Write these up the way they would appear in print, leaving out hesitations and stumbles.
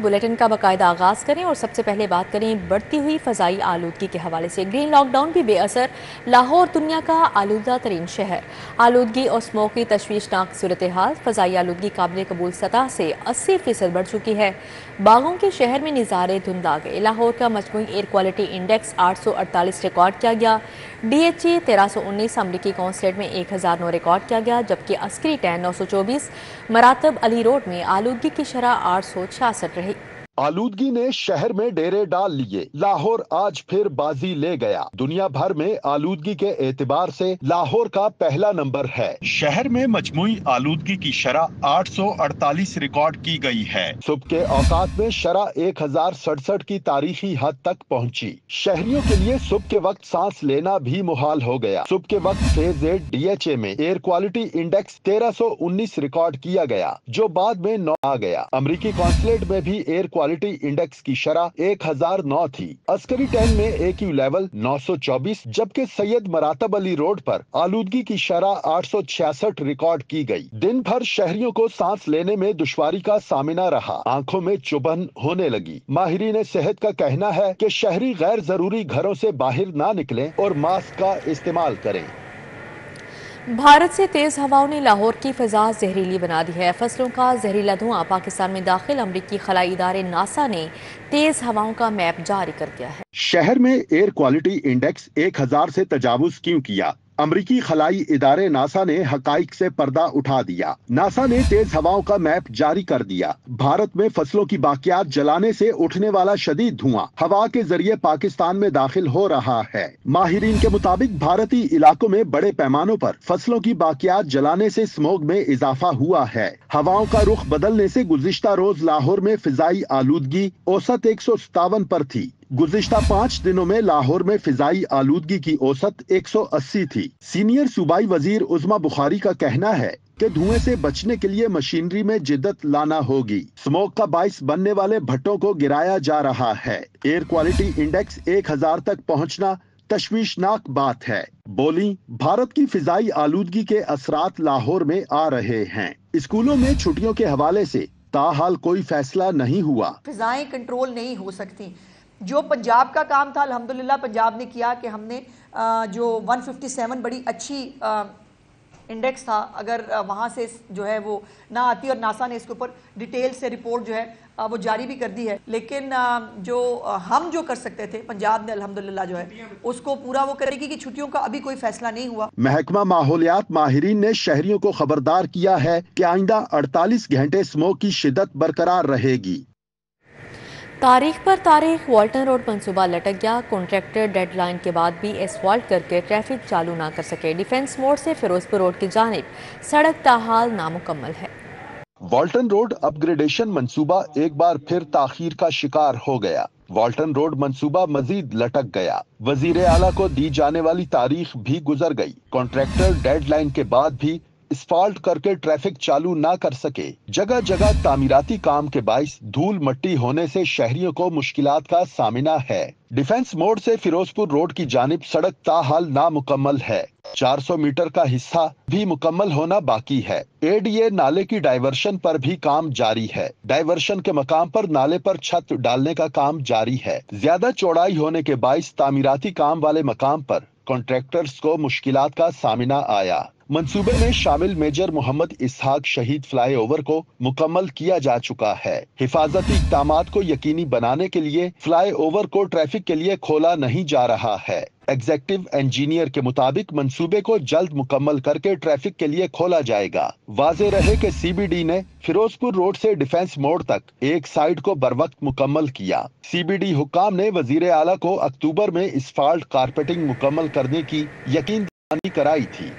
Bulletin का बाकायदा आगाज करें और सबसे पहले बात करें बढ़ती हुई फजाई आलूदगी के हवाले से। ग्रीन लॉकडाउन भी बेअसर, लाहौर दुनिया का आलूदा तरीन शहर। आलूदगी और स्मोक की तशवीशनाक सूरत हाल, फजाई आलूदगी काबिल कबूल सतह से 80% बढ़ चुकी है। बागों के शहर में निज़ारे धुंध आ गए। लाहौर का मजमूई एयर क्वालिटी इंडेक्स 848 रिकॉर्ड किया गया। DHE 1319 अमरीकी कॉन्सुलेट में 1009 रिकॉर्ड किया गया, जबकि अस्करी टैन 924, मरातब अली रोड में आलूदगी की शरह 866 रही। आलूदगी ने शहर में डेरे डाल लिए। लाहौर आज फिर बाजी ले गया। दुनिया भर में आलूदगी के एतबार से लाहौर का पहला नंबर है। शहर में मजमूई आलूदगी की शरह 848 रिकॉर्ड की गई है। सुबह के औकात में शरह 1067 की तारीखी हद तक पहुंची। शहरियों के लिए सुबह के वक्त सांस लेना भी मुहाल हो गया। सुबह के वक्त फेज 8 DHA में एयर क्वालिटी इंडेक्स 1319 रिकॉर्ड किया गया, जो बाद में 9 आ गया। अमरीकी कॉन्सुलेट में भी एयर क्वालिटी इंडेक्स की शरह 1009 थी। अस्करी टैन में AQ लेवल 924, जबकि सैयद मरातब अली रोड पर आलूदगी की शरह 866 रिकॉर्ड की गई। दिन भर शहरियों को सांस लेने में दुश्वारी का सामना रहा। आंखों में चुभन होने लगी। माहिरीन सेहत का कहना है कि शहरी गैर जरूरी घरों से बाहर ना निकलें और मास्क का इस्तेमाल करें। भारत से तेज हवाओं ने लाहौर की फिजा जहरीली बना दी है। फसलों का जहरीला धुआं पाकिस्तान में दाखिल अमरीकी खलाई इदारे नासा ने तेज हवाओं का मैप जारी कर दिया है। शहर में एयर क्वालिटी इंडेक्स 1000 से तजावुज क्यों किया? अमरीकी खलाई इदारे नासा ने हकाइक से पर्दा उठा दिया। नासा ने तेज हवाओं का मैप जारी कर दिया। भारत में फसलों की बाकियात जलाने से उठने वाला शदीद धुआं हवा के जरिए पाकिस्तान में दाखिल हो रहा है। माहिरीन के मुताबिक भारतीय इलाकों में बड़े पैमानों पर फसलों की बाकियात जलाने से स्मोग में इजाफा हुआ है। हवाओं का रुख बदलने से गुज़िश्ता रोज लाहौर में फिजाई आलूदगी औसत 157 पर थी। गुज़िश्ता 5 दिनों में लाहौर में फिजाई आलूदगी की औसत 180 थी। सीनियर सूबाई वजीर उज़मा बुखारी का कहना है कि धुएं से बचने के लिए मशीनरी में जिद्दत लाना होगी। स्मोक का बाइस बनने वाले भट्टों को गिराया जा रहा है। एयर क्वालिटी इंडेक्स 1000 तक पहुंचना तशवीशनाक बात है। बोली, भारत की फिजाई आलूदगी के असरात लाहौर में आ रहे हैं। स्कूलों में छुट्टियों के हवाले से ताहाल कोई फैसला नहीं हुआ। फिजाएं कंट्रोल नहीं हो सकती। जो पंजाब का काम था अल्हम्दुलिल्लाह पंजाब ने किया कि हमने जो 157 बड़ी अच्छी इंडेक्स था, अगर वहाँ से जो है वो ना आती, और नासा ने इसके ऊपर डिटेल से रिपोर्ट जो है वो जारी भी कर दी है। लेकिन जो हम जो कर सकते थे पंजाब ने अल्हम्दुलिल्लाह जो है उसको पूरा वो करेगी कि छुट्टियों का अभी कोई फैसला नहीं हुआ। महकमा माहौलियात माहिरीन ने शहरियों को खबरदार किया है कि आइंदा 48 घंटे स्मोक की शिद्दत बरकरार रहेगी। तारीख पर तारीख वाल्टन रोड मंसूबा लटक गया। कॉन्ट्रैक्टर डेडलाइन के बाद भी एसफॉल्ट करके ट्रैफिक चालू ना कर सके। डिफेंस मोड़ से फिरोजपुर रोड की जानिब सड़क ताहाल नामुकम्मल है। वाल्टन रोड अपग्रेडेशन मंसूबा एक बार फिर ताखीर का शिकार हो गया। वाल्टन रोड मंसूबा मजीद लटक गया। वजीर आला को दी जाने वाली तारीख भी गुजर गई। कॉन्ट्रैक्टर डेडलाइन के बाद भी असफाल्ट करके ट्रैफिक चालू ना कर सके। जगह जगह तामीराती काम के बाइस धूल मट्टी होने से शहरियों को मुश्किलात का सामना है। डिफेंस मोड़ से फिरोजपुर रोड की जानिब सड़क ताहाल नामुकम्मल है। 400 मीटर का हिस्सा भी मुकम्मल होना बाकी है। ADA नाले की डायवर्शन पर भी काम जारी है। डायवर्शन के मकाम पर नाले पर छत डालने का काम जारी है। ज्यादा चौड़ाई होने के बाइस तामीराती काम वाले मकाम पर कॉन्ट्रैक्टर्स को मुश्किलात का सामना आया। मंसूबे में शामिल मेजर मोहम्मद इसहाक शहीद फ्लाईओवर को मुकम्मल किया जा चुका है। हिफाजती इक़दामात को यकीनी बनाने के लिए फ्लाईओवर को ट्रैफिक के लिए खोला नहीं जा रहा है। एग्जीक्यूटिव इंजीनियर के मुताबिक मंसूबे को जल्द मुकम्मल करके ट्रैफिक के लिए खोला जाएगा। वाज़े रहे कि CBD ने फिरोजपुर रोड से डिफेंस मोड़ तक एक साइड को बरवक्त मुकम्मल किया। CBD हुक्काम ने वजीर आला को अक्टूबर में असफाल्ट कारपेटिंग मुकम्मल करने की यकीन दहानी कराई थी।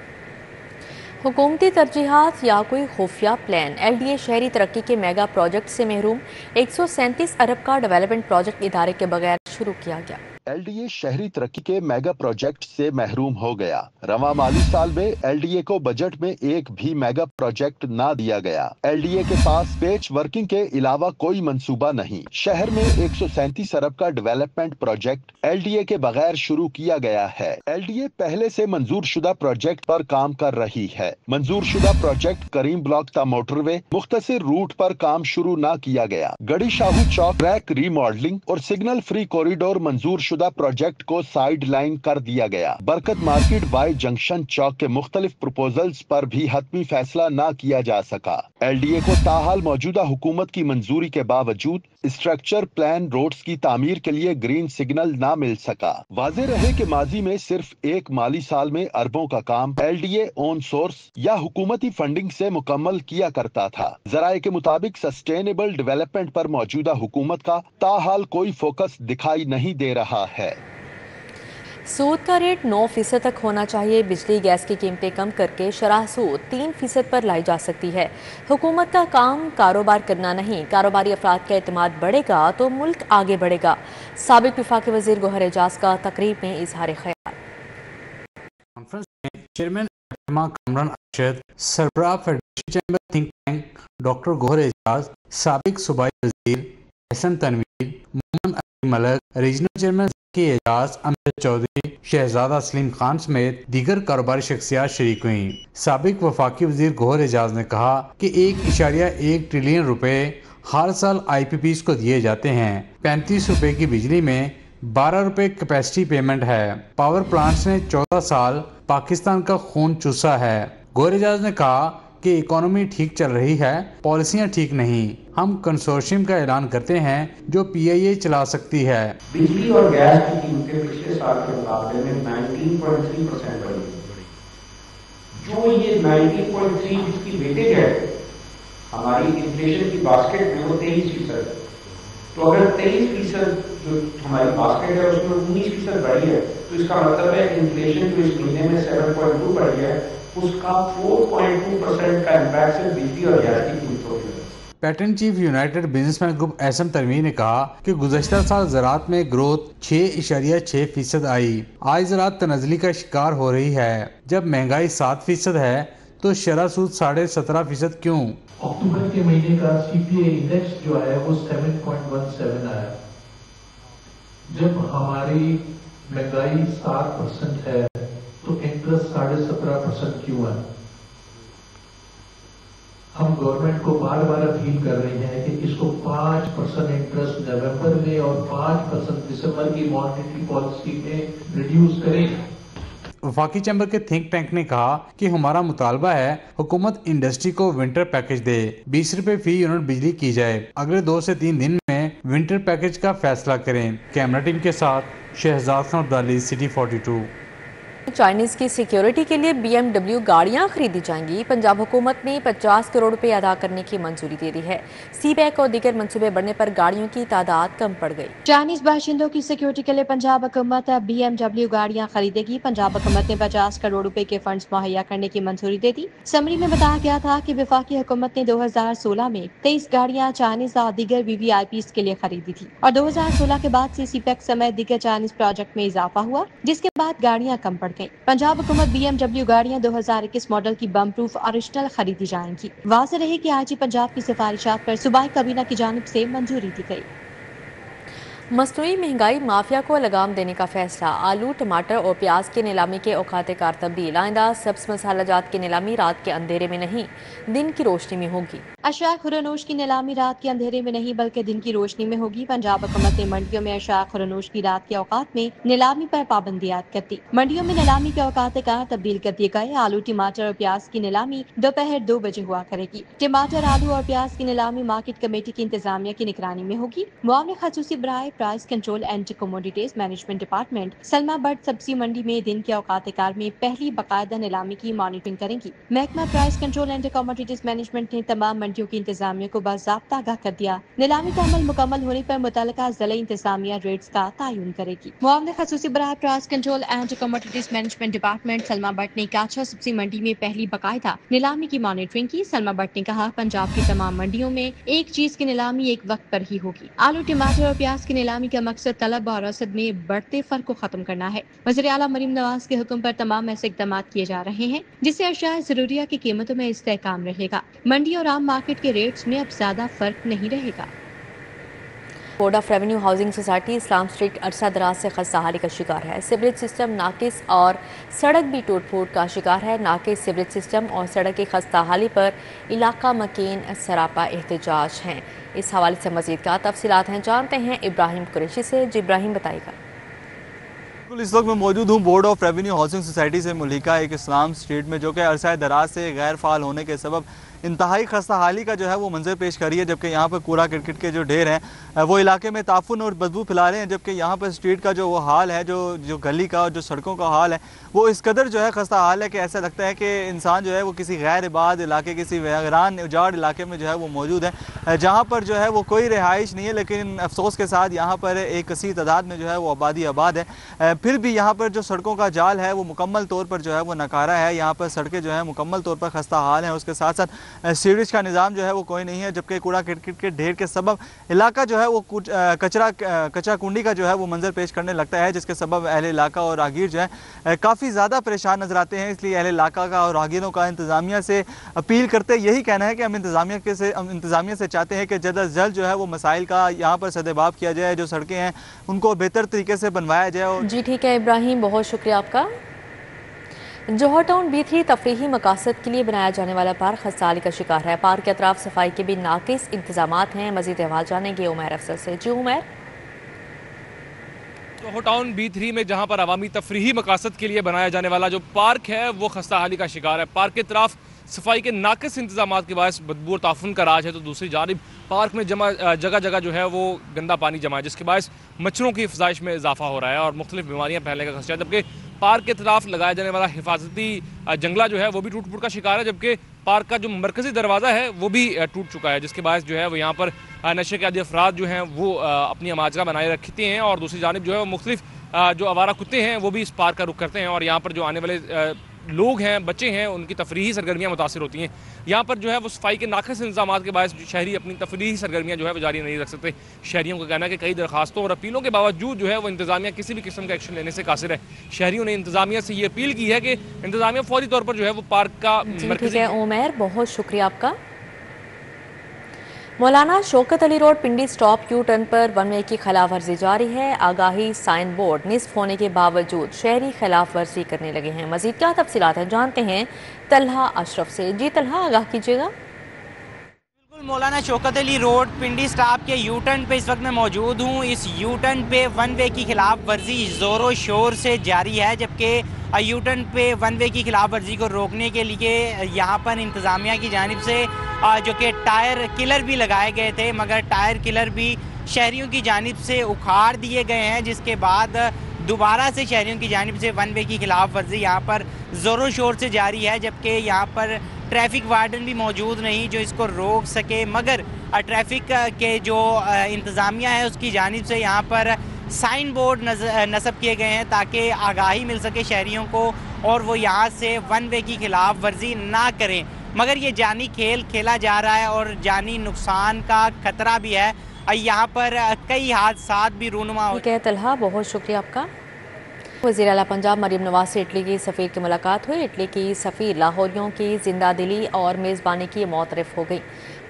हुकूमती तरजीहात या कोई खुफिया प्लान। LDA शहरी तरक्की के मेगा प्रोजेक्ट से महरूम। 137 अरब का डेवलपमेंट प्रोजेक्ट इदारे के बगैर शुरू किया गया। LDA शहरी तरक्की के मेगा प्रोजेक्ट से महरूम हो गया। रवा माली साल में LDA को बजट में एक भी मेगा प्रोजेक्ट ना दिया गया। LDA के पास पेच वर्किंग के अलावा कोई मंसूबा नहीं। शहर में 137 अरब का डेवलपमेंट प्रोजेक्ट LDA के बगैर शुरू किया गया है। LDA पहले से मंजूर शुदा प्रोजेक्ट पर काम कर रही है। मंजूर शुदा प्रोजेक्ट करीम ब्लॉक ता मोटरवे मुख्तसर रूट पर काम शुरू ना किया गया। गड़ी शाहू चौक ट्रैक रीमॉडलिंग और सिग्नल फ्री कॉरिडोर मंजूर शुदा प्रोजेक्ट को साइड लाइन कर दिया गया। बरकत मार्केट वाई जंक्शन चौक के मुख्तलिफ प्रपोजल्स पर भी हतमी फैसला ना किया जा सका। LDA को ताहाल मौजूदा हुकूमत की मंजूरी के बावजूद स्ट्रक्चर प्लान रोड्स की तामीर के लिए ग्रीन सिग्नल ना मिल सका। वाज़ेह रहे कि माजी में सिर्फ एक माली साल में अरबों का काम LDA ऑन सोर्स या हुकूमती फंडिंग से मुकम्मल किया करता था। जराये के मुताबिक सस्टेनेबल डेवलपमेंट पर मौजूदा हुकूमत का ताहाल कोई फोकस दिखाई नहीं दे रहा है। सूद का रेट 9% तक होना चाहिए। बिजली गैस की कीमतें कम करके शरह सूद 3% पर लाई जा सकती है। हुकूमत का काम कारोबार करना नहीं, कारोबारी अफराद का एतमाद बढ़ेगा तो मुल्क आगे बढ़ेगा। साबिक वफाकी वजीर गौहर एजाज का तकरीब में इजहार ख्याल। कॉन्फ्रेंस में चेयरमैन कामरान अरशद, सरबराह federation chamber think tank doctor Gohar Ejaz, साबिक सूबाई वजीर Ahsan Tanveer, Mohammad Ali Malik, regional chairman K Ejaz, Amjad Chaudhary, शहजादा सलीम खान समेत दीगर कारोबारी शख्सियात शरीक हुई। साबिक वफाकी वजीर गौहर एजाज ने कहा कि 1.1 ट्रिलियन रुपए हर साल IPPs को दिए जाते हैं। 35 रुपए की बिजली में 12 रुपए कैपेसिटी पेमेंट है। पावर प्लांट्स ने 14 साल पाकिस्तान का खून चूसा है। गौहर एजाज ने कहा कि इकोनॉमी ठीक चल रही है, पॉलिसियां ठीक नहीं। हम कंसोर्शियम का ऐलान करते हैं जो PIA चला सकती है। बिजली और गैस की कीमतें पिछले साल के मुकाबले में 19.3% बढ़ी। जो ये 19.3 जिसकी वेटेज है हमारी इन्फ्लेशन की बास्केट में वो 23%। तो अगर 23% जो हमारी बास्केट है उसमें 19% बढ़ी है तो इसका मतलब है इन्फ्लेशन जो इस महीने में 7.2 बढ़ी है उसका 4.2% का इम्पैक्ट सिर्फ बिजली और गैस की कीमतों पे। Patron chief united businessman group Ehsan Tanveer ने कहा कि गुज़श्ता साल ज़राअत में ग्रोथ 6.6% आई। आज ज़राअत तनज़ली का शिकार हो रही है। जब महंगाई 7% है तो शरह सूद 17.5% क्यों? अक्टूबर के महीने का CPI इंडेक्स जो है वो 7.17 आया। जब हमारी महंगाई 7% है तो इंटरेस्ट 17.5% क्यों है? हम गवर्नमेंट को बार बार अपील कर रहे हैं कि इसको 5% इंटरेस्ट नवंबर में और 5% दिसंबर की मॉनेटरी पॉलिसी में रिड्यूस करें। वफाकी चैम्बर के थिंक टैंक ने कहा कि हमारा मुतालबा है हुकूमत इंडस्ट्री को विंटर पैकेज दे, 20 रुपए फी यूनिट बिजली की जाए। अगले 2 से 3 दिन में विंटर पैकेज का फैसला करें। कैमरा टीम के साथ शहजाद खान अब्दाली, सिटी 42। चाइनीज की सिक्योरिटी के लिए BMW गाड़ियां खरीदी जाएंगी। पंजाब हुकूमत ने 50 करोड़ रुपए अदा करने की मंजूरी दे दी है। सीबैक और दीगर मंसूबे बढ़ने पर गाड़ियों की तादाद कम पड़ गई। चाइनीज बाशिंदों की सिक्योरिटी के लिए पंजाब हुकूमत BMW गाड़ियां खरीदेगी। पंजाब हुकूमत ने 50 करोड़ रुपए के फंड्स मुहैया करने की मंजूरी दे दी। समरी में बताया गया था कि वफाकी हुकूमत ने 2016 में 23 गाड़ियां चाइनीज और दीगर VVIPs के लिए खरीदी थी और 2016 के बाद से सीपैक समेत दीगर चाइनीज प्रोजेक्ट में इजाफा हुआ, जिसके बाद गाड़ियां कम पड़ गई। पंजाब हुकूमत BMW गाड़ियां 2021 मॉडल की बम प्रूफ ओरिजिनल खरीदी जाएंगी। वाज़ेह रहे कि IG पंजाब की सिफारिशात पर सूबाई काबीना की जानिब से मंजूरी दी गई। मसनूई महंगाई माफिया को लगाम देने का फैसला। आलू, टमाटर और प्याज की नीलामी के औकात कार तब्दील। आइंदा सब्ज मसाला जात की नीलामी रात के अंधेरे में नहीं, दिन की रोशनी में होगी। अशराक खुरनोश की नीलामी रात के अंधेरे में नहीं बल्कि दिन की रोशनी में होगी। पंजाब हुकूमत ने मंडियों में अशराक खुरनोश की रात के औकात में नीलामी पर पाबंदी आयद कर दी। मंडियों में नीलामी के औकात कार तब्दील कर दिए गए। आलू, टमाटर और प्याज की नीलामी दोपहर 2 बजे हुआ करेगी। टमाटर, आलू और प्याज की नीलामी मार्केट कमेटी की इंतजामिया की निगरानी में होगी। मुआवने खसूसी बराए price control and commodities management department Salma Butt सब्जी मंडी में दिन के औकात कार में पहली बाकायदा नीलामी की मॉनिटरिंग करेंगी। महकमा price control and commodities management ने तमाम मंडियों की इंतजामिया को बाज़ाब्ता आगाह कर दिया। नीलामी का अमल मुकम्मल होने पर मुतल्लिका ज़िला इंतजामिया रेट्स का तयन करेगी। मुआवने खसूसी बराए price control and commodities management department Salma Butt ने काछा सब्जी मंडी में पहली बाकायदा नीलामी की मॉनिटरिंग की। सलमा बट ने कहा, पंजाब की तमाम मंडियों में एक चीज की नीलामी एक वक्त पर ही होगी। आलू, टमाटर और प्याज की नीलामी का मकसद तलब और रसद में बढ़ते फर्क को खत्म करना है। वज़ीर आला मरीम नवाज के हुक्म पर तमाम ऐसे इक़दाम किए जा रहे हैं जिससे अशिया ज़रूरिया की कीमतों में इस्तेहकाम रहेगा। मंडी और आम मार्केट के रेट्स में अब ज्यादा फर्क नहीं रहेगा। Board of revenue housing society Islam street अरसा दराज से खस्ताहाली का शिकार है। सीवरेज सिस्टम नाकिस और सड़क भी टूट फूट का शिकार है। नाकिस सीवरेज सिस्टम और सड़क की खस्ताहाली पर इलाका मकीन सरापा एहतजाज हैं। इस हवाले से मजीद का तफसीलात हैं, जानते हैं इब्राहिम कुरैशी से। जी इब्राहिम बताइएगा। इस वक्त मैं मौजूद हूँ board of revenue housing society से मुल्लिका एक इस्लाम स्ट्रीट में, जो कि अरसा दराज से गैर फाल होने के सबब इंतहाई खस्ता हाली का जो है वो मंजर पेश करी है। जबकि यहाँ पर कूड़ा क्रिकेट के जो ढेर हैं वो इलाके में ताफुन और बदबू फैला रहे हैं। जबकि यहाँ पर स्ट्रीट का जो वो हाल है, जो गली का और जो सड़कों का हाल है, वो इस कदर जो है खस्ता हाल है कि ऐसा लगता है कि इंसान जो है वो किसी गैर इबाद इलाके, किसी वैरान उजाड़ इलाके में जो है वो मौजूद है, जहाँ पर जो है वो कोई रिहाइश नहीं है। लेकिन अफसोस के साथ यहाँ पर एक कसी तादाद में जो है वो आबादी आबाद है। फिर भी यहाँ पर जो सड़कों का जाल है वो मुकम्मल तौर पर जो है वो नकारा है। यहाँ पर सड़कें जो है मुकम्मल तौर पर खस्ता हाल हैं। उसके साथ साथ सीवरेज का निज़ाम जो है वो कोई नहीं है। जबकि कूड़ा क्रिकेट के ढेर के सबब इलाका जो है वो कचरा कुंडी का जो है वो मंजर पेश करने लगता है, जिसके सबब अहले इलाका और राहगीर जो है काफ़ी ज़्यादा परेशान नजर आते हैं। इसलिए अहले इलाका का और राहगीरों का इंतज़ामिया से अपील करते यही कहना है कि हम इंतज़ामिया से चाहते हैं कि जल्द अज जल्द जो है वो मसाइल का यहाँ पर सदेबाब किया जाए, जो सड़कें हैं उनको बेहतर तरीके से बनवाया जाए। जी ठीक है इब्राहिम, बहुत शुक्रिया आपका। जौहर टाउन B3 तफरीही मकासद के लिए बनाया जाने वाला पार्क खस्ताहाली का शिकार है। पार्क के अतराफ सफाई के भी नाकिस इंतजामात हैं। मजीद अहवाल जानेंगे उमैर अफसर से। जी उमैर। जौहर टाउन B3 में जहां पर अवामी तफरीही मकासद के लिए बनाया जाने वाला जो पार्क है वो खस्ताहाली का शिकार है। पार्क के तरफ सफाई के नाकिस इंतजाम के बायस बदबू और ताफुन का राज है, तो दूसरी जानिब पार्क में जगह जगह जो है वो गंदा पानी जमा है, जिसके बायस मच्छरों की अफजाइश में इजाफा हो रहा है और मुख्तलिफ बीमारियाँ फैलने का खदशा है। जबकि पार्क के तरफ लगाया जाने वाला हिफाजती जंगला जो है वो भी टूट फूट का शिकार है। जबकि पार्क का जो मरकजी दरवाज़ा है वो भी टूट चुका है, जिसके बायस जो है वो यहाँ पर नशे के आदि अफराद जो हैं वो अपनी अमाजगा बनाए रखते हैं और दूसरी जानिब जो है वो मुख्तलिफ जो आवारा कुत्ते हैं वो भी इस पार्क का रुख करते हैं और यहाँ पर जो आने वाले लोग हैं, बच्चे हैं, उनकी तफरीही सरगर्मियाँ मुतासिर होती हैं। यहाँ पर जो है वो सफाई के नाकिस इंतजाम के बायस शहरी अपनी तफरीही सरगर्मियाँ जो है वो जारी नहीं रख सकते। शहरियों का कहना है कि कई दरखास्तों और अपीलों के बावजूद जो है वो इंतजामिया किसी भी किस्म का एक्शन लेने से कासिर है। शहरियों ने इंतजामिया से ये अपील की है कि इंतजामिया फौरी तौर पर जो है वो पार्क का मरकज़ी। उमैर, बहुत शुक्रिया आपका। मौलाना शौकत अली रोड पिंडी स्टॉप यू टर्न पर वन वे की खिलाफ वर्जी जारी है। आगाही साइन बोर्ड निस्फ होने के बावजूद शहरी खिलाफ वर्जी करने लगे हैं। मजीद क्या तफसीलात हैं, जानते हैं तलहा अशरफ से। जी तलहा, आगाह कीजिएगा। बिल्कुल, मौलाना शौकत अली रोड पिंडी स्टॉप के यू टर्न पे इस वक्त मैं मौजूद हूँ। इस यू टर्न पे वन वे की खिलाफ वर्जी ज़ोरों शोर से जारी है। जबकि यू टर्न पे वन वे की खिलाफ वर्जी को रोकने के लिए यहाँ पर इंतज़ामिया की जानिब से जो कि टायर किलर भी लगाए गए थे, मगर टायर किलर भी शहरियों की जानिब से उखाड़ दिए गए हैं, जिसके बाद दोबारा से शहरियों की जानिब से वन वे की खिलाफ वर्जी यहाँ पर ज़ोरों शोर से जारी है। जबकि यहाँ पर ट्रैफिक वार्डन भी मौजूद नहीं जो इसको रोक सके, मगर ट्रैफिक के जो इंतज़ामिया है उसकी जानिब से यहाँ पर साइन बोर्ड नस्ब किए गए हैं ताकि आगाही मिल सके शहरियों को और वो यहाँ से वन वे की खिलाफ वर्जी ना करें। मगर ये जानी खेल खेला जा रहा है और जानी नुकसान का खतरा भी है। यहाँ पर कई हादसात भी रूनुमा हो। ठीक है तलहा, बहुत शुक्रिया आपका। वज़ीर आला पंजाब मरीम नवाज से इटली की सफ़ीर की मुलाकात हुई। इटली की सफ़ीर लाहौरियों की जिंदा दिली और मेज़बानी की मौतरफ़ हो गई।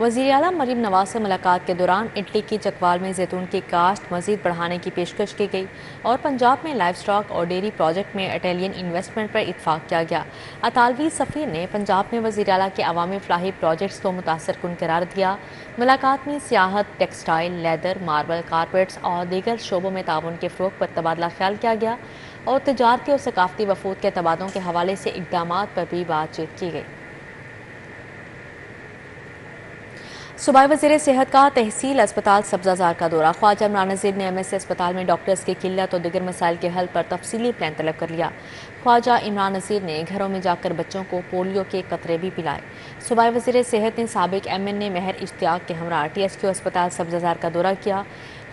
वज़ीर आला मरीम नवाज से मुलाकात के दौरान इटली की चकवाल में जैतून की काश्त मज़ीद बढ़ाने की पेशकश की गई और पंजाब में लाइफ स्टॉक और डेयरी प्रोजेक्ट में इटालियन इन्वेस्टमेंट पर इत्फाक किया गया। अतालवी सफ़ीर ने पंजाब में वज़ीर आला के अवामी फलाही प्रोजेक्ट्स को मुतासर कुन करार दिया। मुलाकात में सियाहत, टेक्सटाइल, लेदर, मार्बल, कारपेट्स और दीगर शोबों में ताउन के फ़रोग़ पर तबादला ख्याल किया गया और तिजारती और सकाफती वफूद के तबादलों के हवाले से इक़दामात पर भी बातचीत की गई। सूबाई वज़ीर सेहत का तहसील अस्पताल सब्ज़ाज़ार का दौरा। ख्वाजा इमरान नज़ीर ने MSC अस्पताल में डॉक्टर्स की किल्लत और दीगर मसाइल के हल पर तफसीली प्लान तलब कर लिया। ख्वाजा इमरान नज़ीर ने घरों में जाकर बच्चों को पोलियो के कतरे भी पिलाए। सूबाई वज़ीर सेहत ने साबिक MNA महर इश्तियाक के हमरा TSQ अस्पताल सब्ज़ाज़ार का दौरा किया।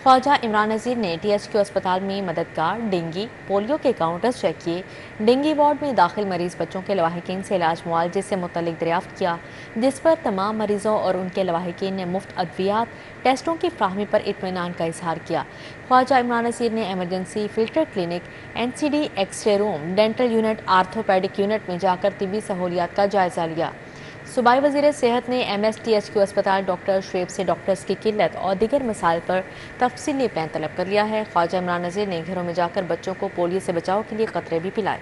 ख्वाजा इमरान नज़ीर ने THQ अस्पताल में मददगार डेंगू पोलियो के काउंटर्स चेक किए। डेंगू वार्ड में दाखिल मरीज बच्चों के लवाहिकीन से इलाज मुआवजे से मुतल्लिक दरियाफ्त किया, जिस पर तमाम मरीजों और उनके लवाहिकीन ने मुफ्त अद्वियात टेस्टों की फ्राहमी पर इत्मीनान का इजहार किया। ख्वाजा इमरान नज़ीर ने emergency filter clinic, NCD x ray room, dental unit, orthopaedic unit में जाकर तिब्बी सहूलियात का जायजा लिया। सूबाई वज़ीर सेहत ने MSTHQ अस्पताल डॉक्टर शुएब से डॉक्टर्स की किल्लत और दीगर मसाइल पर तफसीली प्लान तलब कर लिया है। ख्वाजा इमरान नज़ीर ने घरों में जाकर बच्चों को पोलियो से बचाव के लिए कतरे भी पिलाए।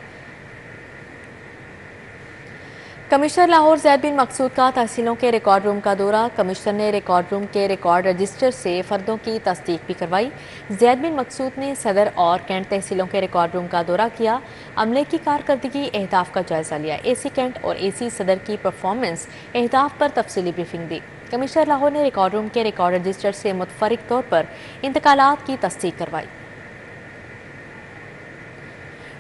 कमिश्नर लाहौर ज़ैद बिन मकसूद का तहसीलों के रिकॉर्ड रूम का दौरा। कमिश्नर ने रिकॉर्ड रूम के रिकॉर्ड रजिस्टर से फ़र्दों की तस्दीक भी करवाई। ज़ैद बिन मकसूद ने सदर और कैंट तहसीलों के रिकॉर्ड रूम का दौरा किया, अमले की कारकर्दगी अहदाफ का जायज़ा लिया। AC कैंट और AC सदर की परफॉर्मेंस अहदाफ पर तफसीली ब्रीफिंग दी। कमिश्नर लाहौर ने रिकॉर्ड रूम के रिकॉर्ड रजिस्टर से मुतफरिक तौर पर इंतकालात की तस्दीक करवाई।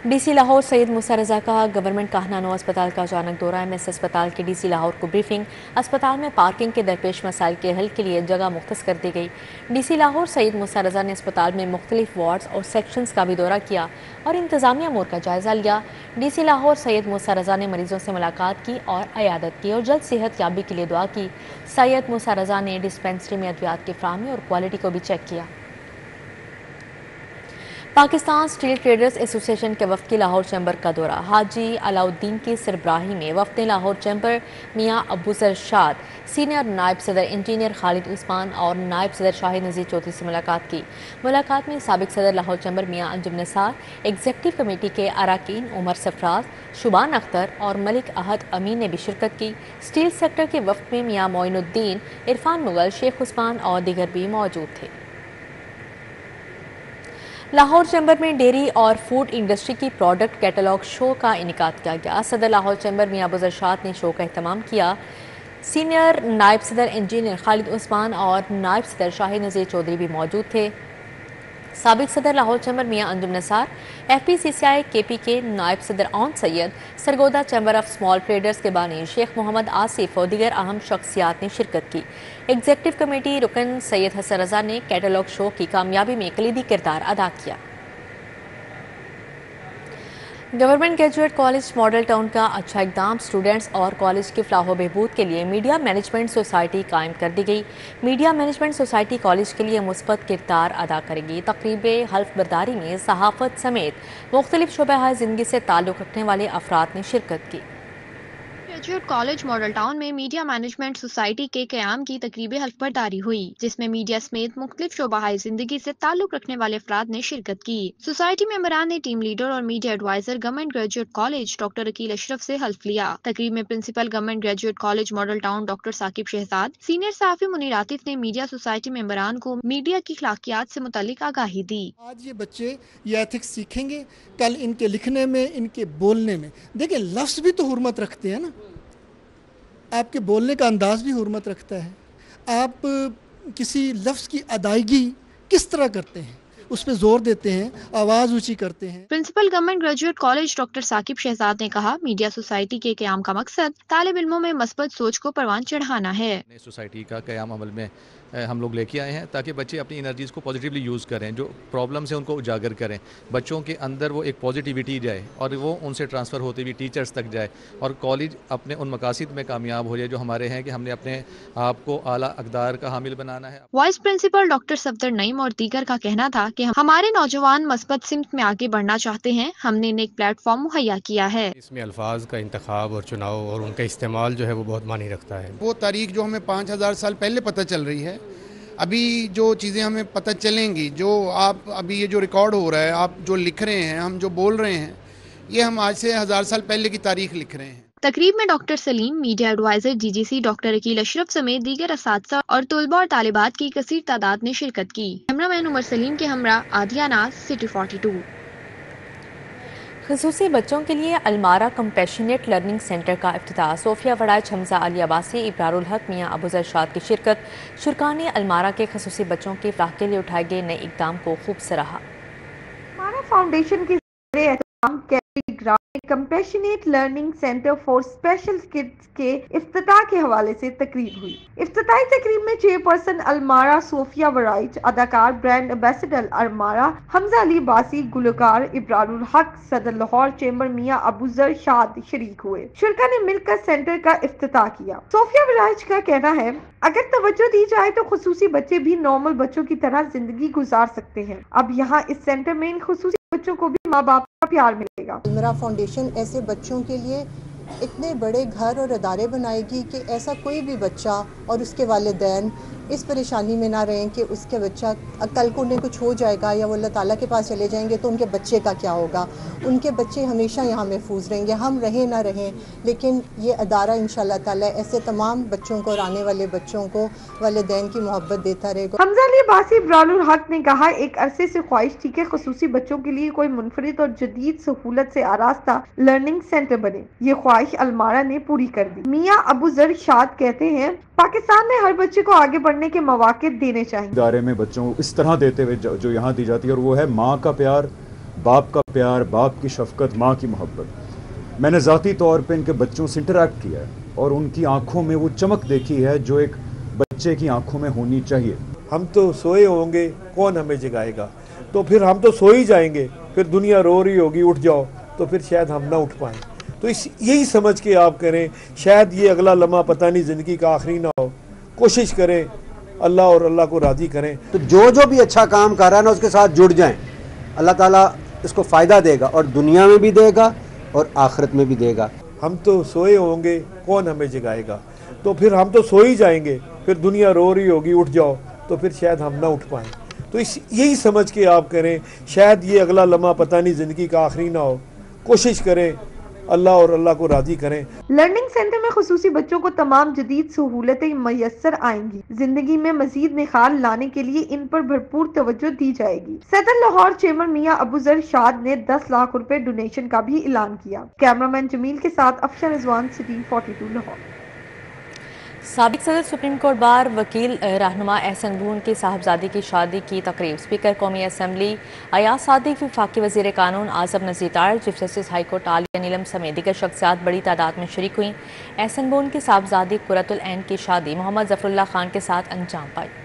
DC लाहौर सैयद मूसा रज़ा का गवर्नमेंट काहनानो अस्पताल का अचानक दौरा। MS अस्पताल के DC लाहौर को ब्रीफिंग। अस्पताल में पार्किंग के दरपेश मसाइल के हल के लिए जगह मुख्तस कर दी गई। DC लाहौर सैयद मूसा रज़ा ने अस्पताल में मुख्तलिफ वार्ड्स और सेक्शंस का भी दौरा किया और इंतजामिया अमूर का जायजा लिया। DC लाहौर सैयद मूसा रज़ा ने मरीजों से मुलाकात की और अयादत की और जल्द सेहत याबी के लिए दुआ की। सैयद मूसा रज़ा ने डिस्पेंसरी में अद्वियात की फ्राहमी और क्वालिटी को भी चेक किया। पाकिस्तान स्टील ट्रेडर्स एसोसिएशन के वफ्द की लाहौर चैम्बर का दौरा। हाजी अलाउद्दीन की सरबराही में वफ्द ने लाहौर चैम्बर मियाँ अबूजर शाद, सीनियर नायब सदर इंजीनियर खालिद उस्मान और नायब सदर शाहिद नज़ीर चौधरी से मुलाकात की। मुलाकात में साबिक सदर लाहौर चैम्बर मियाँ अंजुम निसार, एग्जीक्यूटिव कमेटी के अरकान उमर सफराज, शुबान अख्तर और मलिक अहद अमीन ने भी शिरकत की। स्टील सेक्टर के वफ्द में मियाँ मोइनुद्दीन, इरफान मुगल, शेख उस्मान और दीगर भी मौजूद थे। लाहौर चैम्बर में डेयरी और फूड इंडस्ट्री की प्रोडक्ट कैटलॉग शो का इनेकाद किया गया। सदर लाहौर चैम्बर मियाँ अबूजर शाद ने शो का एहतमाम किया। सीनियर नायब सदर इंजीनियर खालिद उस्मान और नायब सदर शाहिद नज़ीर चौधरी भी मौजूद थे। साबिक सदर लाहौर चैम्बर मियाँ अंजुम निसार, FPCCI KPK नायब सदर Aun Syed, Sargodha chamber of small traders के बानी शेख मोहम्मद आसिफ और दीगर अहम शख्सियात ने शिरकत की। एग्जीक्यूटिव कमेटी रुकन सैयद हसन रजा ने कैटलॉग शो की कामयाबी में कलीदी किरदार अदा किया। Government graduate college model town का अच्छा इकदाम। स्टूडेंट्स और कॉलेज की फलाह बहबूद के लिए मीडिया मैनेजमेंट सोसाइटी कायम कर दी गई। मीडिया मैनेजमेंट सोसाइटी कॉलेज के लिए मुस्बत किरदार अदा करेगी। तकरीब हल्फ बर्दारी में सहाफ़त समेत मुख्तलिफ शोबे ज़िंदगी से ताल्लुक़ रखने वाले अफराद ने शिरकत की। ग्रेजुएट कॉलेज मॉडल टाउन में मीडिया मैनेजमेंट सोसाइटी के क़याम की तकरीब हल्फ बर्दारी हुई, जिसमें मीडिया समेत मुख्तलिफ शोबाहाए जिंदगी से ताल्लुक़ रखने वाले अफराद ने शिरकत की। सोसाइटी मेंबरान ने टीम लीडर और media adviser government graduate college doctor Aqeel Ashraf से हल्फ लिया। तकरीब में principal government graduate college model town doctor Saqib Shahzad, senior सहाफ़ी मुनीर आतिफ ने मीडिया सोसाइटी मेंबरान को मीडिया की अखलाकियात से मुतालिक आगाही दी। आज ये बच्चे ये एथिक्स सीखेंगे, कल इनके लिखने में, इनके बोलने में। देखिए लफ्ज़ भी तो हुर्मत रखते हैं ना, आपके बोलने का अंदाज भी हुर्मत रखता है। आप किसी लफ्ज़ की अदायगी किस तरह करते हैं, उस पर जोर देते हैं, आवाज़ ऊंची करते हैं। Principal government graduate college doctor Saqib Shahzad ने कहा, मीडिया सोसाइटी के क़याम का मकसद तालिब इल्मों में मस्बत सोच को परवान चढ़ाना है। सोसाइटी का क़याम अमल में हम लोग लेके आए हैं ताकि बच्चे अपनी एनर्जीज़ को पॉजिटिवली यूज़ करें, जो प्रॉब्लम्स हैं उनको उजागर करें, बच्चों के अंदर वो एक पॉजिटिविटी जाए और वो उनसे ट्रांसफ़र होते हुए टीचर्स तक जाए और कॉलेज अपने उन मकासद में कामयाब हो जाए जो हमारे हैं कि हमने अपने आप को आला अक़दार का हामिल बनाना है। Vice principal doctor Safdar Naeem और दीगर का कहना था कि हमारे नौजवान मस्बत सिमत में आगे बढ़ना चाहते हैं, हमने इन्हें एक प्लेटफॉर्म मुहैया किया है। इसमें अल्फाज का इंतखाब और चुनाव और उनका इस्तेमाल जो है वो बहुत मानी रखता है। वो तारीख जो हमें 5000 साल पहले पता चल रही है, अभी जो चीज़ें हमें पता चलेंगी, जो आप अभी ये जो रिकॉर्ड हो रहा है, आप जो लिख रहे हैं, हम जो बोल रहे हैं, ये हम आज से 1000 साल पहले की तारीख लिख रहे हैं। तकरीब में doctor Saleem, media advisor DGC doctor Aqeel Ashraf समेत दीगर असातिज़ा और तलबा और तालिबात की कसीर तादाद ने शिरकत की। कैमरामैन उमर सलीम के हमरा आदिया नाज, सिटी 42। ख़ुसूसी बच्चों के लिए अलमारा कंपैशनेट लर्निंग सेंटर का इफ्तिताह। सोफिया वड़ाइच, हमजा अली अब्बासी, इब्रारुल हक, मियाँ अबूजर शाद की शिरकत। शुरका ने अलमारा के ख़ुसूसी बच्चों की फलाह के लिए उठाए गए नए इक़दाम को खूब सराहा। हमारा फाउंडेशन की compassionate learning centre for special kids के इफ्तिताह के हवाले से तकरीब हुई। इफ्तिताही तकरीब में चेयरपर्सन अलमारा सोफिया वराइच, अदाकार ब्रांड एम्बेसडर अलमारा, हमजा अली बासी, गुलकार इब्रारुल हक, सदर लाहौर चेंबर मियां अबूजर शाद शरीक हुए। शुरका ने मिलकर सेंटर का इफ्तिताह किया। सोफिया वराइच का कहना है, अगर तवज्जो दी जाए तो खुसूसी बच्चे भी नॉर्मल बच्चों की तरह जिंदगी गुजार सकते हैं। अब यहाँ इस सेंटर में इन खुसूसी बच्चों को भी माँ बाप का प्यार मिलेगा। अलमरा फाउंडेशन ऐसे बच्चों के लिए इतने बड़े घर और अदारे बनाएगी कि ऐसा कोई भी बच्चा और उसके वालिदैन इस परेशानी में ना रहें कि उसके बच्चा कल को उन्हें कुछ हो जाएगा या वो अल्लाह ताला के पास चले जाएंगे तो उनके बच्चे का क्या होगा। उनके बच्चे हमेशा यहाँ महफूज रहेंगे, हम रहें ना रहें, लेकिन ये अदारा इंशाअल्लाह ताला ऐसे तमाम बच्चों को और आने वाले बच्चों को वालिदैन की मोहब्बत देता रहेगा। हमजा अली बासी इब्रारुल हक ने कहा, एक अरसे से ख्वाहिश थी कि खुसूसी बच्चों के लिए कोई मुनफरिद और जदीद सहूलत से आरास्ता लर्निंग सेंटर बने। ये ख्वाहिश अलमारा ने पूरी कर दी। मियां अबूजर शाद कहते हैं, पाकिस्तान में हर बच्चे को आगे बढ़ने के मौके देने चाहिए। इदारे में बच्चों को इस तरह देते हुए जो यहाँ दी जाती है, और वो है माँ का प्यार, बाप का प्यार, बाप की शफकत, माँ की मोहब्बत। मैंने ज़ाती तौर पे इनके बच्चों से इंटरेक्ट किया है और उनकी आंखों में वो चमक देखी है जो एक बच्चे की आंखों में होनी चाहिए। हम तो सोए होंगे, कौन हमें जगाएगा, तो फिर हम तो सो ही जाएंगे, फिर दुनिया रो रही होगी उठ जाओ, तो फिर शायद हम ना उठ पाएँ। तो यही समझ के आप करें, शायद ये अगला लम्हा पता नहीं ज़िंदगी का आखिरी ना हो, कोशिश करें अल्लाह और अल्लाह को राज़ी करें। तो जो भी अच्छा काम कर रहा है ना उसके साथ जुड़ जाएं, अल्लाह ताला इसको फ़ायदा देगा और दुनिया में भी देगा और आखिरत में भी देगा। हम तो सोए होंगे, कौन हमें जगाएगा, तो फिर हम तो सो ही जाएंगे, फिर दुनिया रो रही होगी उठ जाओ, तो फिर शायद हम ना उठ पाएँ। तो यही समझ के आप करें, शायद ये अगला लम्हा पता नहीं ज़िंदगी का आखिरी ना हो, कोशिश करें अल्लाह और अल्लाह को राज़ी करें। लर्निंग सेंटर में खुसूसी बच्चों को तमाम जदीद सहूलतें मैसर आएंगी। जिंदगी में मजीद निखार लाने के लिए इन पर भरपूर तवज्जो दी जाएगी। सदर लाहौर चेयरमैन मियां अबूजर शाद ने 10 लाख रुपए डोनेशन का भी ऐलान किया। कैमरामैन जमील के साथ अफशर रिजवान, सिटी 42 लाहौर। साबिक सदर सुप्रीम कोर्ट बार वकील रहनुमा एहसन बून की साहबजादी की शादी की तकरीब स्पीकर कौमी असम्बली अयाज सादिक, वफाकी वज़ीर कानून Azam Nazeer Tarar, chief justice high court आलिया नीलम समेत दीगर शख्सियात बड़ी तादाद में शरीक हुई। एहसन बून की साहबजादी कुरतुल ऐन की शादी मोहम्मद ज़फरुल्लाह खान के साथ अंजाम पाई।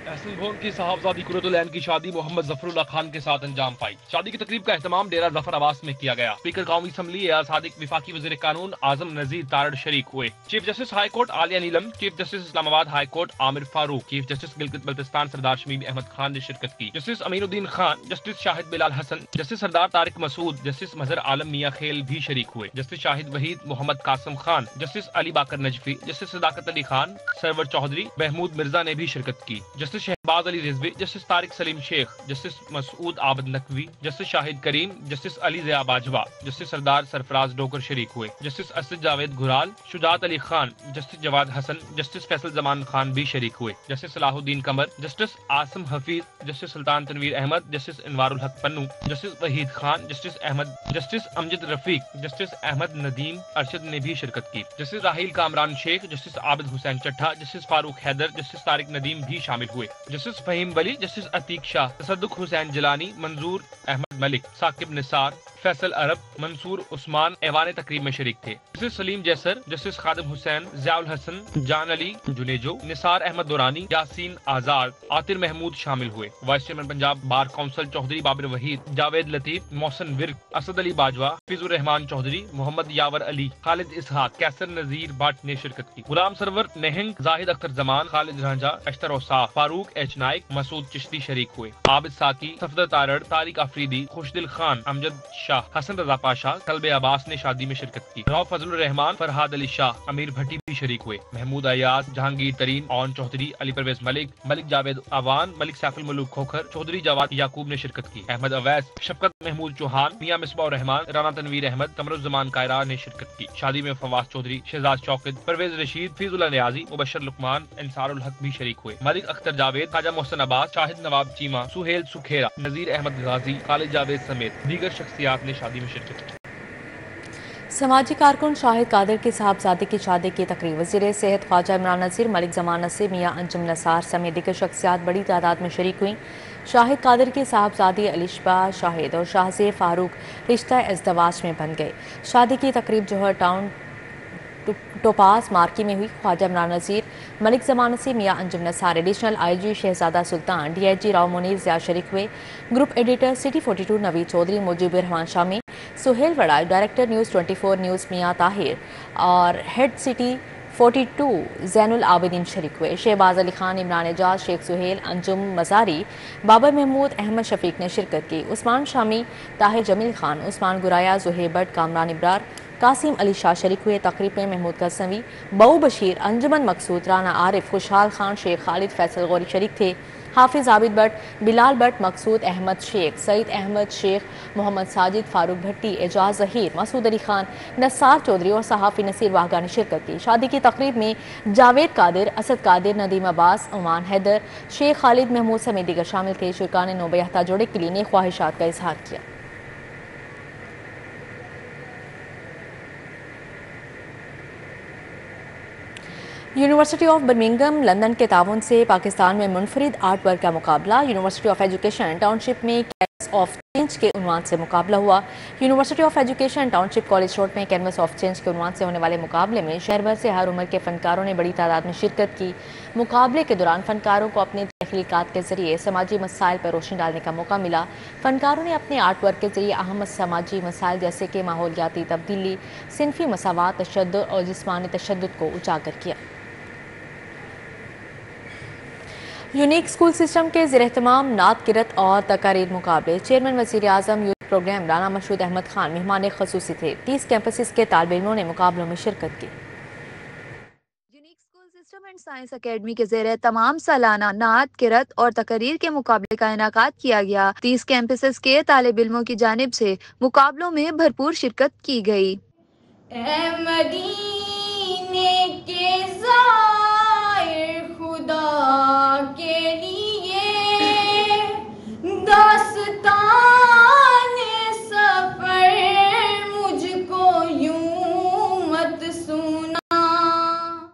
एहसन बून की साहबजादी कुरतुल ऐन की शादी मोहम्मद ज़फरुल्लाह खान के साथ अंजाम पाई। शादी की तकरीब का एहतमाम डेरा ज़फर आबास में किया गया। स्पीकर कौमी असम्बली अयाज सादिक, वफाकी वज़ीर कानून आज़म नज़ीर तारड़ शरीक हुए। चीफ जस्टिस हाई कोर्ट आलिया Neelam, chief justice Islamabad high court Aamir Farooq, chief justice Gilgit Baltistan Sardar Shamim Ahmed Khan ने शिरकत की। Justice Aminuddin Khan, justice Shahid Bilal Hassan, justice Sardar Tariq Masood, justice Mazhar Alam Mian Khel भी शरीक हुए। Justice Shahid Waheed, Mohammad Qasim Khan, justice Ali Baqar Najafi, justice Sadaqat Ali Khan, Sarwar Chaudhry, Mahmood Mirza ने भी शिरकत की। Justice Shahbaz Ali Rizvi, justice Tariq Saleem Sheikh, justice Masood Abid Naqvi, justice Shahid Karim, justice Ali Zia Bajwa, justice Sardar Sarfraz Dogar शरीक हुए। Justice Asad Javed Ghural, Shujaat Ali Khan, justice Jawad Hassan, justice Faisal Zaman Khan भी शरीक हुए। Justice Salahuddin Qamar, justice Asim Hafeez, justice Sultan Tanveer Ahmed, justice Anwarul Haq Pannu, justice Waheed Khan, justice Amjad Rafiq, justice Ahmed Nadeem Arshad ने भी शिरकत की। जस्टिस राहील Kamran Sheikh, justice Abid Hussain Chattha, justice Farooq Haider, justice Tariq Nadeem भी शामिल हुए। जस्टिस फहीम वली, जस्टिस अतीक शाह, तसद्दुक हुसैन जिलानी, मंजूर अहमद मलिक, साकिब निसार, फैसल अरब, मंसूर उस्मान ऐवान तकरीब में शरीक थे। जस्टिस सलीम जैसर, जस्टिस खादिम हुसैन, ज़ियाउल हसन, जान अली जुनेजो, निसार अहमद दुरानी, यासीन आजाद, आतिर महमूद शामिल हुए। Vice chairman Punjab bar council Chaudhry Babar Waheed, Javed Latif, Mohsin Virk, Asad Ali Bajwa, Fizur Rehman Chaudhry, Mohammad Yawar Ali, Khalid Ishaq, Qaiser Nazir Butt ने शिरकत की। गुलाम सरवर नहंग, जाहिद अख्तर जमान, खालिद रांझा, अश्तर औसाफ, फारूक एच नाइक, मसूद चिश्ती शरीक हुए। आबिद साकी, सफदर तारड़, तारिक आफरीदी, खुशदिल खान, अमजद शाह, हसन रजा पाशा, कल्बे अब्बास ने शादी में शिरकत की। रऊफ फजलुर रहमान, फरहाद अली शाह, अमीर भट्टी भी शरीक हुए। महमूद अयाज, जहांगीर तरीन, औन चौधरी, अली परवेज मलिक, मलिक जावेद अवान, मलिक सैफुल मलूक खोखर, चौधरी जवाद याकूब ने शिरकत की। अहमद अवैस, शफकत महमूद चौहान, मियां मिसबाह रहमान, राना तनवीर अहमद, कमरुज़्ज़मान कायरा ने शिरकत की। शादी में फवाद चौधरी, शहजाद शौकत, परवेज रशीद, फीजुल्लाह नियाजी, मुबशर लुकमान, इंसारुल हक भी शरीक हुए। मलिक अख्तर जावेद, खाजा मोहसन अब्बास, शाहिद नवाब चीमा, सुहेल सुखेरा, नजीर अहमद गाजी, खालिद जावेद समेत दीगर शख्सियात ने शादी में शिरकत की। समाजी कारकुन शाहिद कादिर की साहबजादे की शादी की तकरीब वज़ीर सेहत ख्वाजा इमरान नज़ीर, मलिक ज़मान नसीर, मियाँ अंजुम नसार समेत दीगर शख्सियात बड़ी तादाद में शरीक हुई। शाहिद कादिर की साहबजादी अलिशबा शाहिद और शाहज़ेब फारूक रिश्ता इज़्दवाज में बन गए। शादी की तकरीब जौहर टाउन टोपास मार्की में हुई। ख्वाजा इमरान नज़ीर, Malik Zaman Naseer, Mian Anjum Nisar, additional IG Shahzada Sultan, DIG Rao Munir Zia शरीक हुए। Group editor city 42 Naveed Chaudhry, Mujeebur Rehman Shami, Sohail वड़ाई, director news 24 news Mian Tahir और हेड सिटी 42 ज़ैनुल आबिदीन शरीक हुए। शहबाज अली खान, इमरान एजाज, शेख सुहेल, अंजुम मजारी, बाबर महमूद, अहमद शफीक ने शिरकत की। उस्मान शामी, ताहिर जमील खान, उस्मान गुराया, जुहेब भट्ट, कामरान इब्रार, कासिम अली शाह शरीक हुए। तकरीब में महमूद गज़नवी, बऊ बशीर, अंजुमन मकसूद, राना आरिफ, खुशहाल खान, शेख खालिद, फैसल गौरी शरीक थे। हाफिज आबिद भट्ट, बिलाल भट्ट, मकसूद अहमद शेख, सईद अहमद शेख, मोहम्मद साजिद, फारूक भट्टी, एजाज जहीर, मसूद अली खान, नसार चौधरी और सहाफ़ी नसीर वाहगा ने शिरकत की। शादी की तकरीब में जावेद कादिर, असद कादिर, नदीम अब्बास, उमान हैदर, शेख खालिद महमूद समेत दीगर शामिल थे। शुरका ने नौबयाहता जोड़े के लिए नेक ख्वाहिशात का इजहार किया। यूनिवर्सिटी ऑफ बर्मिंघम लंदन के ताउन से पाकिस्तान में मुनफरिद आर्ट वर्क का मुकाबला। यूनिवर्सिटी ऑफ एजुकेशन टाउनशिप में कैनवस ऑफ चेंज के उन्वान से मुकाबला हुआ। University of education township college road में कैनवस ऑफ चेंज के उन्वान से होने वाले मुकाबले में शहर भर से हर उम्र के फनकारों ने बड़ी तादाद में शिरकत की। मुकाबले के दौरान फनकारों को अपनी तख्लीकात के जरिए समाजी मसाइल पर रोशनी डालने का मौका मिला। फनकारों ने अपने आर्ट वर्क के जरिए अहम समाजी मसाइल जैसे कि माहौलियाती तब्दीली, सिनफी मसावात, तशद्दुद और जिस्मानी तशद्दुद को उजागर किया। यूनिक स्कूल सिस्टम के ज़ेर-एहतमाम नात किरत और तकारीर मुकाबले। चेयरमैन वज़ीर आज़म यूथ प्रोग्राम राना मशहूद अहमद खान मेहमान ख़ुसूसी थे। 30 कैंपसेस के तालिब इल्मों ने मुकाबलों में शिरकत की। Unique school system and science academy के ज़ेर तमाम सालाना नात किरत और तकरीर के मुकाबले का इनेकाद किया गया। 30 कैंपसेस के तालिब इल्मों की जानिब से मुकाबलों में भरपूर शिरकत की गई। खुदा के लिए दास्तान सफर मुझको यूं मत सुना।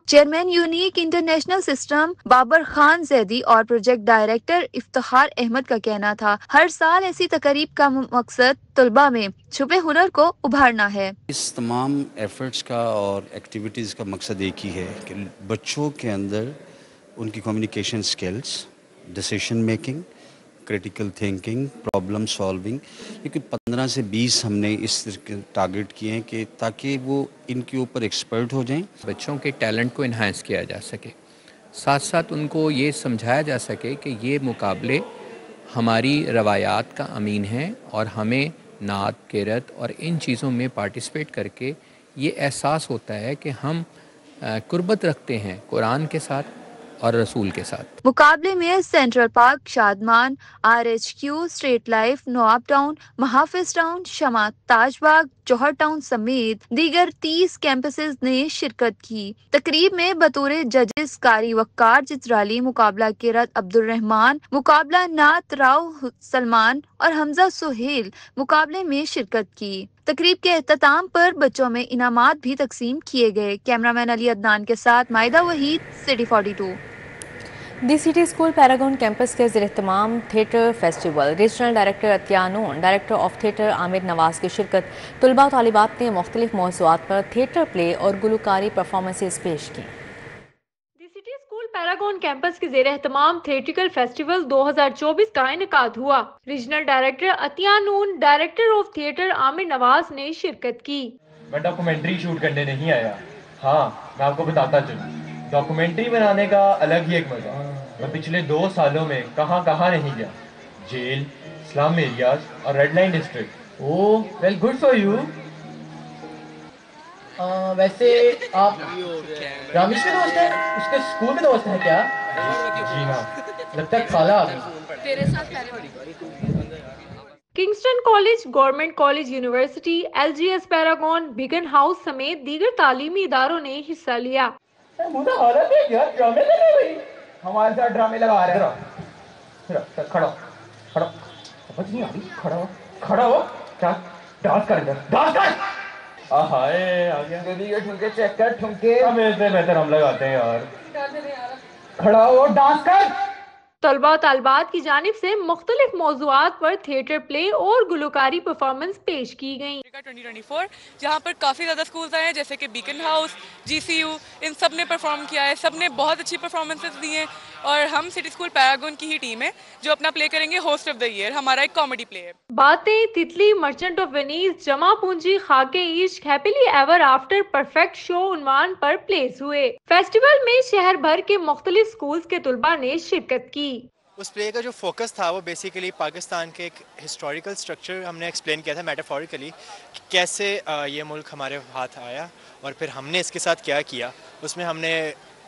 Chairman unique international system Babar Khan Zaidi और प्रोजेक्ट डायरेक्टर इफ्तिखार अहमद का कहना था, हर साल ऐसी तकरीब का मकसद तलबा में छुपे हुनर को उभारना है। इस तमाम एफर्ट्स का और एक्टिविटीज़ का मकसद एक ही है कि बच्चों के अंदर उनकी communication skills, decision making, critical thinking, problem solving, क्योंकि 15 से 20 हमने इस टारगेट किए हैं कि ताकि वो इनके ऊपर एक्सपर्ट हो जाएं। बच्चों के टैलेंट को इन्हांस किया जा सके, साथ साथ उनको ये समझाया जा सके कि ये मुकाबले हमारी रवायात का अमीन हैं और हमें नात, किरत और इन चीज़ों में पार्टिसिपेट करके ये एहसास होता है कि हम कुर्बत रखते हैं कुरान के साथ और रसूल के साथ। मुकाबले में central park, Shadman, RHQ, straight life, Nawab town, Muhafiz town, Shama, Tajbagh, Johar town समेत दीगर 30 कैंपसेस ने शिरकत की। तकरीब में बतौर जजेस कारी वक्कार चित्राली, मुकाबला किरत अब्दुल रहमान, मुकाबला नात राव सलमान और हमजा सुहेल मुकाबले में शिरकत की। तकरीब के एख्तिताम पर बच्चों में इनामात भी तकसीम किए गए। कैमरामैन अली अदनान के साथ Mahida Waheed, city 42। The city school paragon campus के ज़ेर-एहतमाम थिएटर फेस्टिवल। रीजनल डायरेक्टर अतियानून, director of theatre Aamir Nawaz की शिरकत। तलबा तालिबात ने मुख्तलिफ मौज़ूआत पर थिएटर प्ले और गुलकारी परफॉर्मेंसेस पेश की। पैरागॉन कैंपस के ज़ेर-एहतमाम थिएट्रिकल फेस्टिवल 2024 का इनेकाद हुआ। रीजनल डायरेक्टर अतियानून, director of theatre Aamir Nawaz ने शिरकत की। मैं डॉक्यूमेंट्री शूट करने नहीं आया, हाँ मैं आपको बताता चलूं, डॉक्यूमेंट्री बनाने का अलग ही एक मजा। मैं पिछले 2 सालों में कहाँ नहीं गया, जेल, स्लम एरियाज और red line district. Oh well, good for you. वैसे आप रामेश के दोस्त हैं, उसके स्कूल में दोस्त हैं क्या? जी हाँ, लगता है खाला आ गई। तेरे साथ Kingston college, government college, university, LGS Paragon, Beaconhouse समेत दीगर तालीमी इदारों ने हिस्सा लिया। बुरा हालत है यार, ड्रामे लगा भाई, हमारे साथ ड्रामे लगा रहे हैं। खड़ा समझ नहीं आ रही, खड़ा हो क्या डांस कर, डांस कर। हमारे आ गया दीदी ये ठुमके चेक कर ठुमके हमें से बेहतर हम लगाते हैं यार खड़ा हो डांस कर तलबा और तालबात की जानिब से मुख्तलिफ मौज़ूआत पर थिएटर प्ले और गुलकारी परफॉर्मेंस पेश की गई। 2024 जहाँ पर काफ़ी ज़्यादा स्कूल्स आए हैं जैसे कि बीकन हाउस, GCU, इन सब ने परफॉर्म किया है, सब ने बहुत अच्छी परफॉर्मेंसेस दी हैं और हम सिटी स्कूल पैरागन की ही टीम है जो अपना प्ले करेंगे होस्ट ऑफ द ईयर, हमारा एक कॉमेडी प्ले है। बातें, तितली, मर्चेंट ऑफ वेनिस, जमा Poonji, Khake Ishq, happily ever after, perfect show उन्वान पर प्लेस हुए। फेस्टिवल में शहर भर के मुख्तलिफ स्कूल्स के तुलबा ने शिरकत की। उस प्ले का जो फोकस था वो बेसिकली पाकिस्तान के एक हिस्टोरिकल स्ट्रक्चर हमने एक्सप्लेन किया था मेटाफोरिकली, कैसे ये मुल्क हमारे हाथ आया और फिर हमने इसके साथ क्या किया। उसमें हमने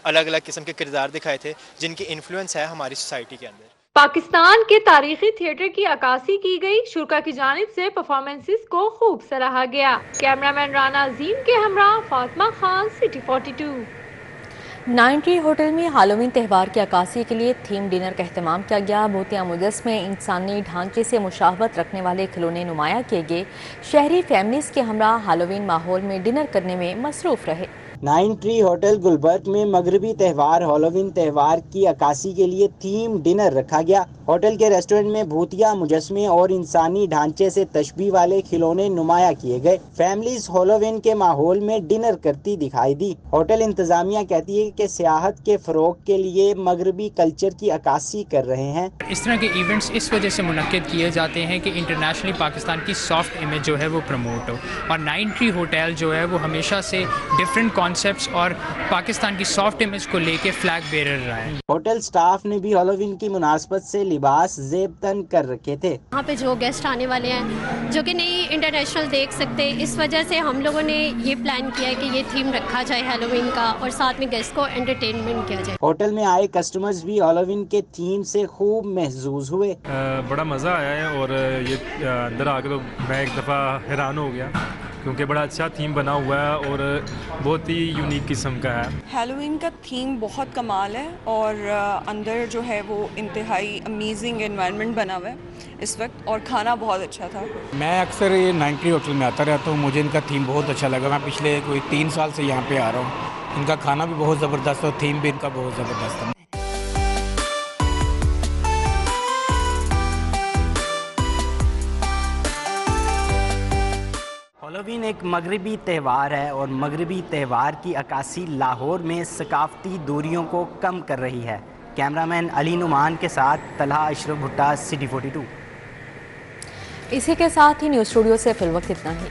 अलग अलग किस्म के किरदार दिखाए थे जिनकी इन्फ्लुएंस है हमारी सोसाइटी के अंदर। पाकिस्तान के तारीखी थिएटर की अक्कासी की गई। शुरा की जानिब से परफॉर्मेंसेस को खूब सराहा गया। कैमरामैन राना अजीम के हमरा Fatima Khan, city 42। 9 tree hotel में हालोवीन त्यौहार की अक्कासी के लिए थीम डिनर का अहतमाम किया गया। भूतिया मुजस्मे, इंसानी ढांचे से मुशाबहत रखने वाले खिलौने नुमाया किए गए। शहरी फैमिलीज के हमरा हालोवीन माहौल में डिनर करने में मसरूफ रहे। 9 ट्री होटल गुलबर्ग में मगरबी त्यौहार हैलोवीन त्यौहार की अक्कासी के लिए थीम डिनर रखा गया। होटल के रेस्टोरेंट में भूतिया मुजस्मे और इंसानी ढांचे से तशबीह वाले खिलौने नुमाया किए गए। फैमिलीज हैलोवीन के माहौल में डिनर करती दिखाई दी। होटल इंतजामिया कहती है कि सियाहत के फरोग के लिए मगरबी कल्चर की अक्कासी कर रहे हैं। इस तरह के इवेंट्स इस वजह से मुनक्किद किए जाते हैं कि इंटरनेशनली पाकिस्तान की सॉफ्ट इमेज जो है वो प्रमोट हो, और 9 ट्री होटल जो है वो हमेशा से डिफरेंट कॉन्सेप्ट्स और पाकिस्तान की सॉफ्ट इमेज को लेके फ्लैग बेरर रहा है। होटल स्टाफ ने भी हैलोवीन की मुनासबत से लिबास ज़ेब तन कर रखे थे। यहाँ पे जो गेस्ट आने वाले हैं जो कि नहीं इंटरनेशनल देख सकते, इस वजह से हम लोगों ने ये प्लान किया है कि ये थीम रखा जाए हैलोवीन का और साथ में गेस्ट को एंटरटेनमेंट किया जाए। होटल में आए कस्टमर्स भी हैलोवीन के थीम से खूब महजूज हुए। बड़ा मज़ा आया है और ये अंदर आके तो मैं एक दफ़ा हैरान हो गया क्योंकि बड़ा अच्छा थीम बना हुआ है और बहुत ही यूनिक किस्म का है। हैलोवीन का थीम बहुत कमाल है और अंदर जो है वो इंतहाई अमेजिंग एनवायरनमेंट बना हुआ है इस वक्त, और खाना बहुत अच्छा था। मैं अक्सर ये 9 ट्री होटल में आता रहता हूँ, मुझे इनका थीम बहुत अच्छा लगा। मैं पिछले कोई 3 साल से यहाँ पे आ रहा हूँ। इनका खाना भी बहुत ज़बरदस्त है और थीम भी इनका बहुत ज़बरदस्त है। हैलोवीन एक मगरबी त्यौहार है और मगरबी त्यौहार की अक्कासी लाहौर में सकाफती दूरियों को कम कर रही है। कैमरामैन अली नुमान के साथ तलहा अशरफ भुट्टा, सिटी 42। इसी के साथ ही न्यूज़ स्टूडियो से फिलवक्त इतना ही।